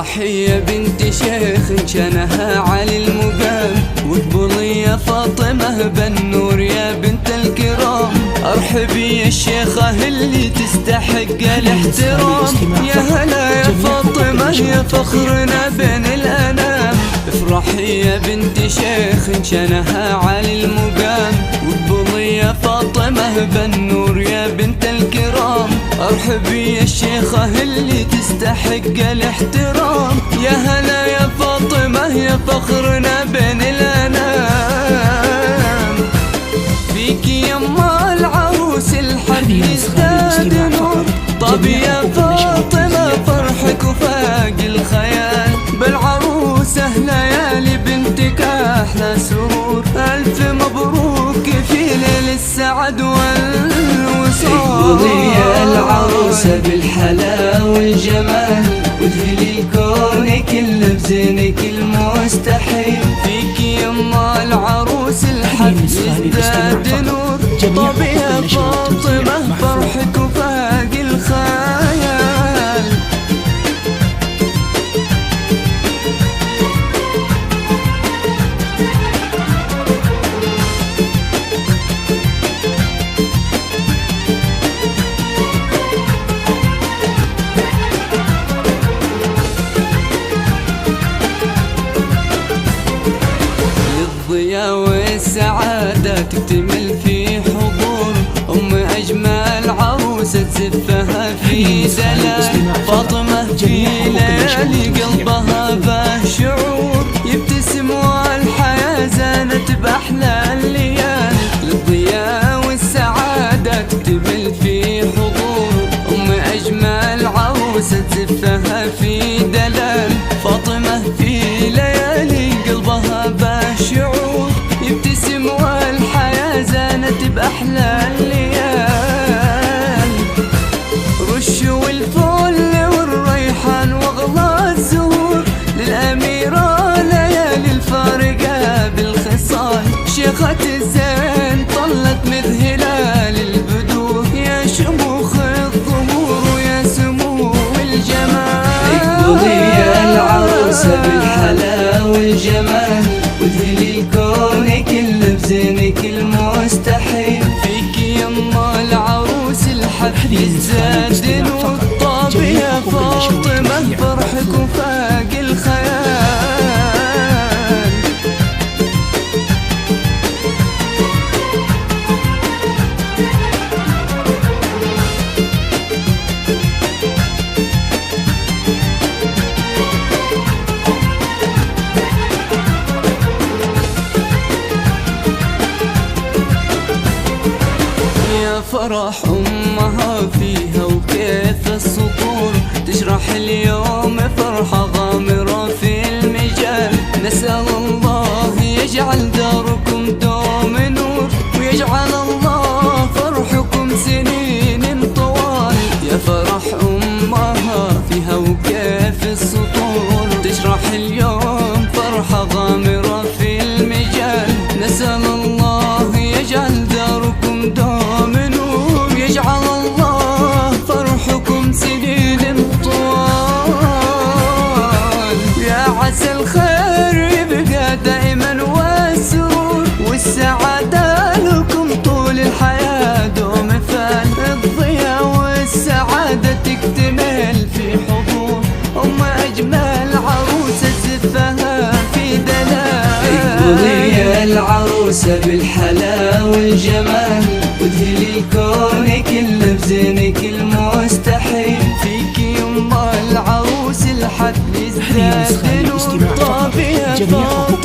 افرحي يا بنت شيخ كانها علي المقام، واقبلي يا فاطمة بالنور يا بنت الكرام. ارحبي يا الشيخة اللي تستحق الاحترام، يا هلا يا فاطمة يا فخرنا بين الانام. افرحي يا بنت شيخ كانها علي المقام، واقبلي يا فاطمة بالنور يا بنت الكرام. ارحبي يا الشيخة اللي تستحق الاحترام، يا هلا يا فاطمة يا فخرنا بين الانام. فيكي يما العروس الحب يزداد نور، طب يا فاطمة فرحك وفاق الخيال. بالعروسة ليالي بنتك احلى سرور، الف مبروك في ليل السعد والوصال. اقبلي يا العروسة بالحلا والجمال، وادخلي الكون كله بزينك المستحيل. فيكي يما العروس الحب يزداد نور، طب يا فاطمة فرحك وفاق الخيال. الضياء والسعادة تكتمل في حضور أجمل عروسة تزفها في دلال. فاطمة في ليالي قلبها به شعور، يبتسم والحياة زانت بأحلى الليال. الضياء والسعادة تكتمل في حضور أجمل عروسة تزفها في دلال. فاطمة في ليالي قلبها به شعور، يبتسم والحياة زانت بأحلى الليال. رشوا الفل والريحان واغلى الزهور، للأميرة ليالي الفارقة بالخصال. شيخة الزين طلت مذهلة للبدور، يا شموخ الظهور ويا سمو الجمال. اقبلي يا العروسة بالحلا والجمال، وادخلي الكون كله بزينك المستحيل. فيكي يما العروس الحب يزداد نور، طاب يا فاطمة فرحك وفاق الخيال. فرح أمها فيها وكيف السطور، تشرح اليوم فرحة غامرة في المجال. نسأل الله يجعل داركم دوم نور، ويجعل الله فرحكم سنين طوال. يا فرح أمها فيها وكيف السطور، تشرح اليوم فرحة غامرة في المجال. نسأل الله يجعل داركم دوم نور، يجعل الله فرحكم سنين طوال. يا عسى الخير يبقى دائما والسرور، والسعادة لكم طول الحياة دوم فال. الضياء والسعادة تكتمل في حضور أجمل عروسة زفها في دلال. اقبلي يا العروسة بالحلا والجمال، وادخلي الكون كله بزينك المستحيل. فيكي يما العروس الحب يزداد نور، طاب يا فاطمة